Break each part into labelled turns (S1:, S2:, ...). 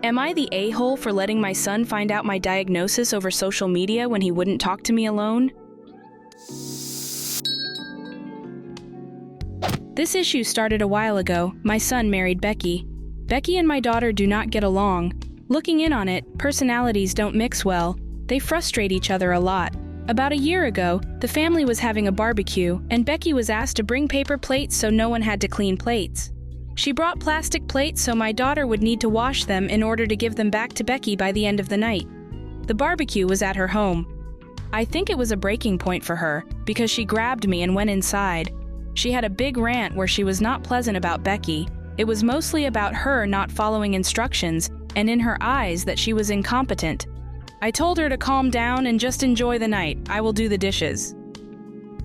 S1: Am I the a-hole for letting my son find out my diagnosis over social media when he wouldn't talk to me alone? This issue started a while ago. My son married Becky. Becky and my daughter do not get along. Looking in on it, personalities don't mix well. They frustrate each other a lot. About a year ago, the family was having a barbecue, and Becky was asked to bring paper plates so no one had to clean plates. She brought plastic plates so my daughter would need to wash them in order to give them back to Becky by the end of the night. The barbecue was at her home. I think it was a breaking point for her, because she grabbed me and went inside. She had a big rant where she was not pleasant about Becky. It was mostly about her not following instructions, and in her eyes that she was incompetent. I told her to calm down and just enjoy the night. I will do the dishes.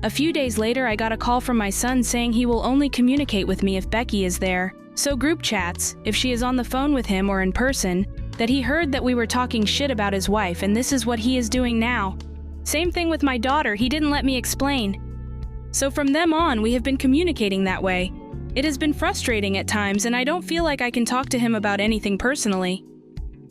S1: A few days later, I got a call from my son saying he will only communicate with me if Becky is there. So group chats, if she is on the phone with him or in person, that he heard that we were talking shit about his wife, and this is what he is doing now. Same thing with my daughter, he didn't let me explain. So from them on, we have been communicating that way. It has been frustrating at times, and I don't feel like I can talk to him about anything personally.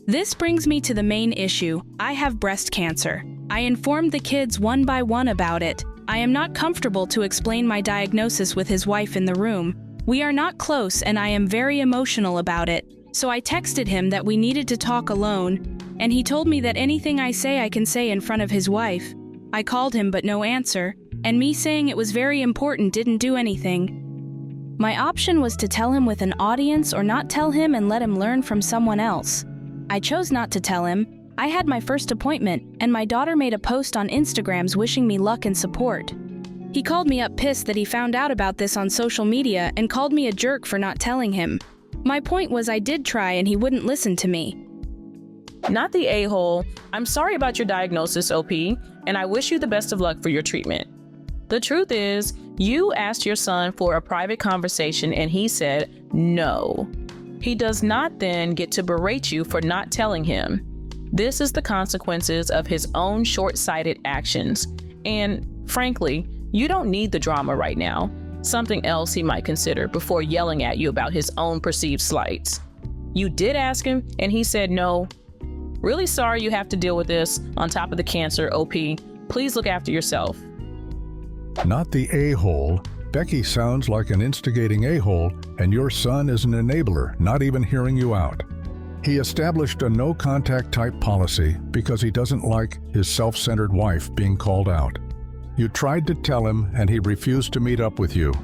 S1: This brings me to the main issue. I have breast cancer. I informed the kids one by one about it. I am not comfortable to explain my diagnosis with his wife in the room. We are not close, and I am very emotional about it. So I texted him that we needed to talk alone, and he told me that anything I say I can say in front of his wife. I called him but no answer, and me saying it was very important didn't do anything. My option was to tell him with an audience or not tell him and let him learn from someone else. I chose not to tell him. I had my first appointment, and my daughter made a post on Instagrams wishing me luck and support. He called me up pissed that he found out about this on social media and called me a jerk for not telling him. My point was I did try and he wouldn't listen to me.
S2: Not the a-hole. I'm sorry about your diagnosis, OP, and I wish you the best of luck for your treatment. The truth is, you asked your son for a private conversation and he said no. He does not then get to berate you for not telling him. This is the consequences of his own short-sighted actions. And frankly, you don't need the drama right now. Something else he might consider before yelling at you about his own perceived slights. You did ask him and he said no. Really sorry you have to deal with this on top of the cancer, OP. Please look after yourself.
S3: Not the a-hole. Becky sounds like an instigating a-hole, and your son is an enabler, not even hearing you out. He established a no-contact type policy because he doesn't like his self-centered wife being called out. You tried to tell him, and he refused to meet up with you.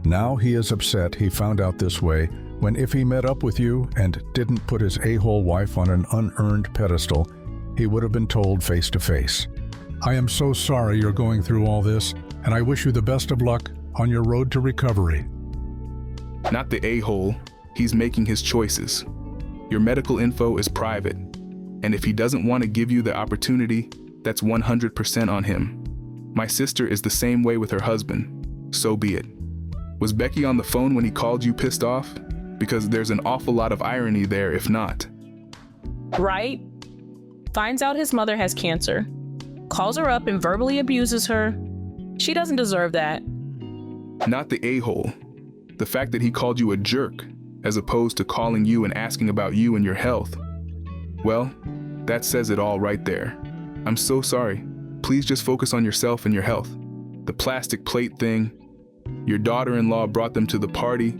S3: Now he is upset he found out this way, when if he met up with you and didn't put his a-hole wife on an unearned pedestal, he would have been told face to face. I am so sorry you're going through all this, and I wish you the best of luck on your road to recovery.
S4: Not the a-hole. He's making his choices. Your medical info is private, and if he doesn't want to give you the opportunity, that's 100% on him. My sister is the same way with her husband. So be it. Was Becky on the phone when he called you pissed off? Because there's an awful lot of irony there if not.
S2: Right? Finds out his mother has cancer. Calls her up and verbally abuses her. She doesn't deserve that.
S4: Not the a-hole. The fact that he called you a jerk, as opposed to calling you and asking about you and your health. Well, that says it all right there. I'm so sorry. Please just focus on yourself and your health. The plastic plate thing, your daughter-in-law brought them to the party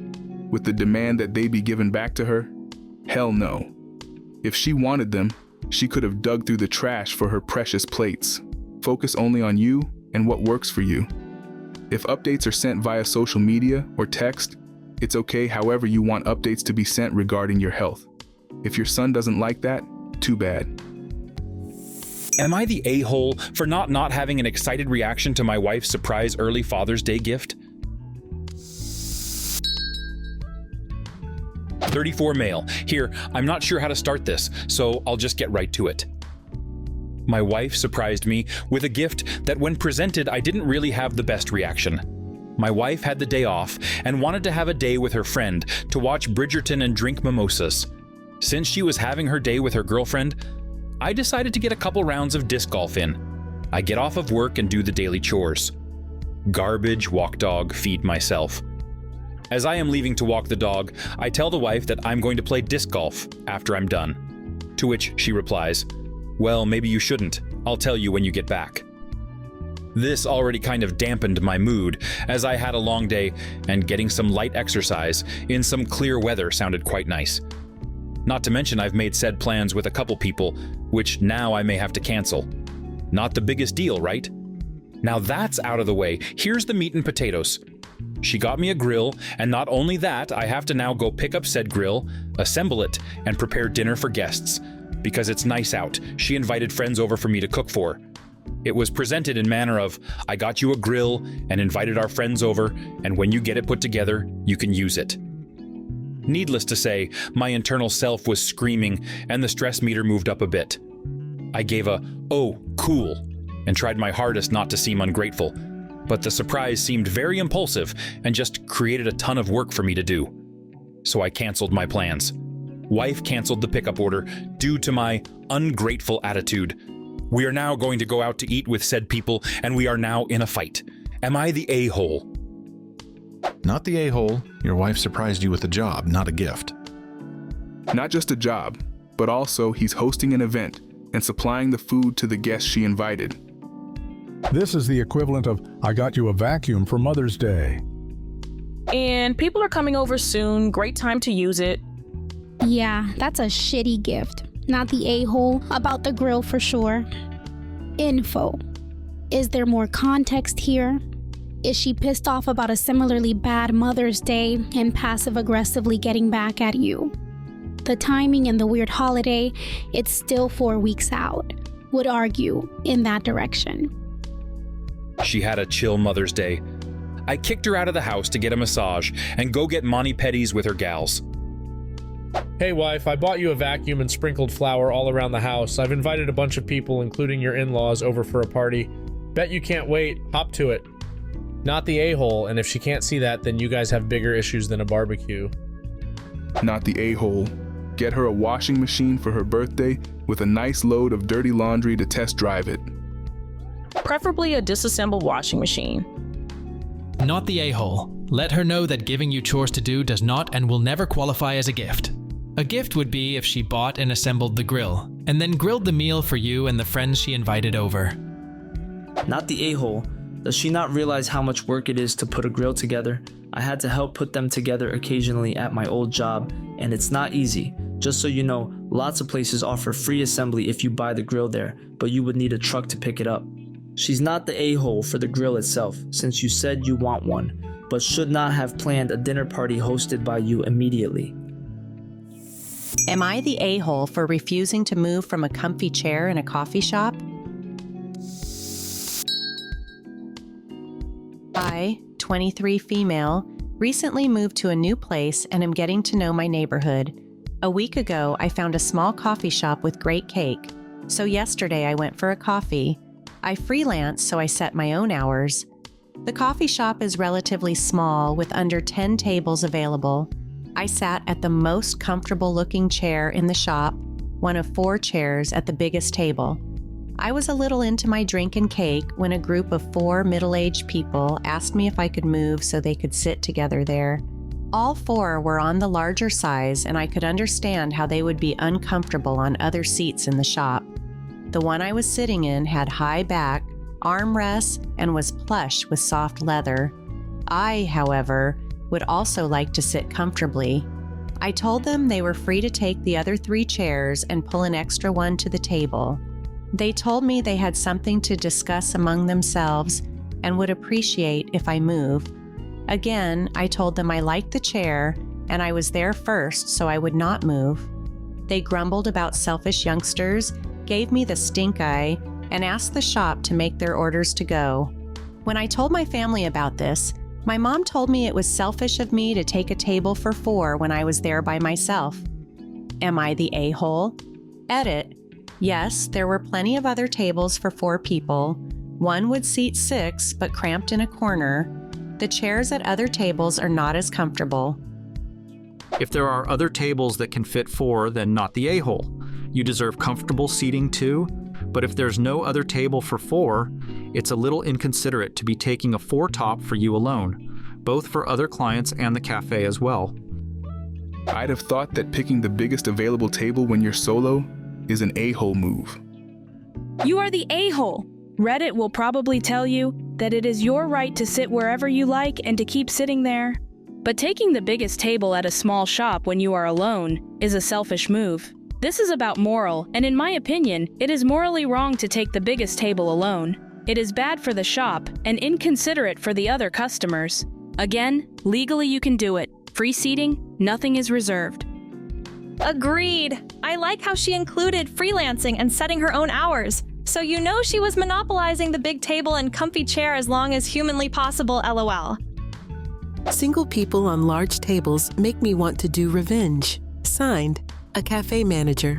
S4: with the demand that they be given back to her? Hell no. If she wanted them, she could have dug through the trash for her precious plates. Focus only on you and what works for you. If updates are sent via social media or text, it's okay however you want updates to be sent regarding your health. If your son doesn't like that, too bad.
S5: Am I the a-hole for not having an excited reaction to my wife's surprise early Father's Day gift? 34 male. Here, I'm not sure how to start this, so I'll just get right to it. My wife surprised me with a gift that when presented I didn't really have the best reaction. My wife had the day off and wanted to have a day with her friend to watch Bridgerton and drink mimosas. Since she was having her day with her girlfriend, I decided to get a couple rounds of disc golf in. I get off of work and do the daily chores. Garbage, walk dog, feed myself. As I am leaving to walk the dog, I tell the wife that I'm going to play disc golf after I'm done. To which she replies, "Well, maybe you shouldn't. I'll tell you when you get back." This already kind of dampened my mood, as I had a long day, and getting some light exercise in some clear weather sounded quite nice. Not to mention I've made said plans with a couple people, which now I may have to cancel. Not the biggest deal, right? Now that's out of the way, here's the meat and potatoes. She got me a grill, and not only that, I have to now go pick up said grill, assemble it, and prepare dinner for guests. Because it's nice out, she invited friends over for me to cook for. It was presented in manner of, I got you a grill and invited our friends over, and when you get it put together, you can use it. Needless to say, my internal self was screaming, and the stress meter moved up a bit. I gave a, "Oh, cool," and tried my hardest not to seem ungrateful, but the surprise seemed very impulsive and just created a ton of work for me to do. So I canceled my plans. Wife canceled the pickup order due to my ungrateful attitude. We are now going to go out to eat with said people, and we are now in a fight. Am I the a-hole?
S6: Not the a-hole. Your wife surprised you with a job, not a gift.
S4: Not just a job, but also he's hosting an event and supplying the food to the guests she invited.
S3: This is the equivalent of, I got you a vacuum for Mother's Day.
S2: And people are coming over soon. Great time to use it.
S7: Yeah, that's a shitty gift. Not the a-hole about the grill for sure. Info. Is there more context here? Is she pissed off about a similarly bad Mother's Day and passive-aggressively getting back at you? The timing and the weird holiday, it's still 4 weeks out. Would argue in that direction.
S5: She had a chill Mother's Day. I kicked her out of the house to get a massage and go get mani-pedis with her gals.
S8: Hey wife, I bought you a vacuum and sprinkled flour all around the house. I've invited a bunch of people, including your in-laws, over for a party. Bet you can't wait. Hop to it. Not the a-hole, and if she can't see that, then you guys have bigger issues than a barbecue.
S4: Not the a-hole. Get her a washing machine for her birthday with a nice load of dirty laundry to test drive it.
S2: Preferably a disassembled washing machine.
S9: Not the a-hole. Let her know that giving you chores to do does not and will never qualify as a gift. A gift would be if she bought and assembled the grill, and then grilled the meal for you and the friends she invited over.
S10: Not the a-hole. Does she not realize how much work it is to put a grill together? I had to help put them together occasionally at my old job, and it's not easy. Just so you know, lots of places offer free assembly if you buy the grill there, but you would need a truck to pick it up. She's not the a-hole for the grill itself, since you said you want one, but should not have planned a dinner party hosted by you immediately.
S11: Am I the a-hole for refusing to move from a comfy chair in a coffee shop? I, 23 female, recently moved to a new place and am getting to know my neighborhood. A week ago, I found a small coffee shop with great cake. So yesterday I went for a coffee. I freelance, so I set my own hours. The coffee shop is relatively small with under 10 tables available. I sat at the most comfortable looking chair in the shop, one of 4 chairs at the biggest table. I was a little into my drink and cake when a group of 4 middle-aged people asked me if I could move so they could sit together there. All 4 were on the larger size, and I could understand how they would be uncomfortable on other seats in the shop. The one I was sitting in had high back, armrests, and was plush with soft leather. I, however, would also like to sit comfortably. I told them they were free to take the other 3 chairs and pull an extra one to the table. They told me they had something to discuss among themselves and would appreciate if I move. Again, I told them I liked the chair and I was there first, so I would not move. They grumbled about selfish youngsters, gave me the stink eye, and asked the shop to make their orders to go. When I told my family about this, my mom told me it was selfish of me to take a table for 4 when I was there by myself. Am I the a-hole? Edit. Yes, there were plenty of other tables for 4 people. One would seat 6, but cramped in a corner. The chairs at other tables are not as comfortable.
S12: If there are other tables that can fit 4, then not the a-hole. You deserve comfortable seating too, but if there's no other table for 4, it's a little inconsiderate to be taking a 4 top for you alone. both for other clients and the cafe as well.
S4: I'd have thought that picking the biggest available table when you're solo is an a-hole move.
S1: You are the a-hole. Reddit will probably tell you that it is your right to sit wherever you like and to keep sitting there. But taking the biggest table at a small shop when you are alone is a selfish move. This is about moral, and in my opinion, it is morally wrong to take the biggest table alone. It is bad for the shop and inconsiderate for the other customers. Again, legally you can do it. Free seating, nothing is reserved.
S13: Agreed. I like how she included freelancing and setting her own hours. So you know she was monopolizing the big table and comfy chair as long as humanly possible, LOL.
S14: Single people on large tables make me want to do revenge. Signed, a cafe manager.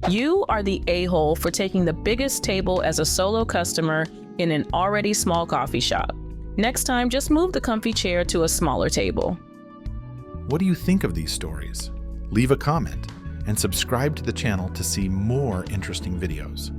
S2: You are the a-hole for taking the biggest table as a solo customer in an already small coffee shop. Next time, just move the comfy chair to a smaller table.
S6: What do you think of these stories? Leave a comment and subscribe to the channel to see more interesting videos.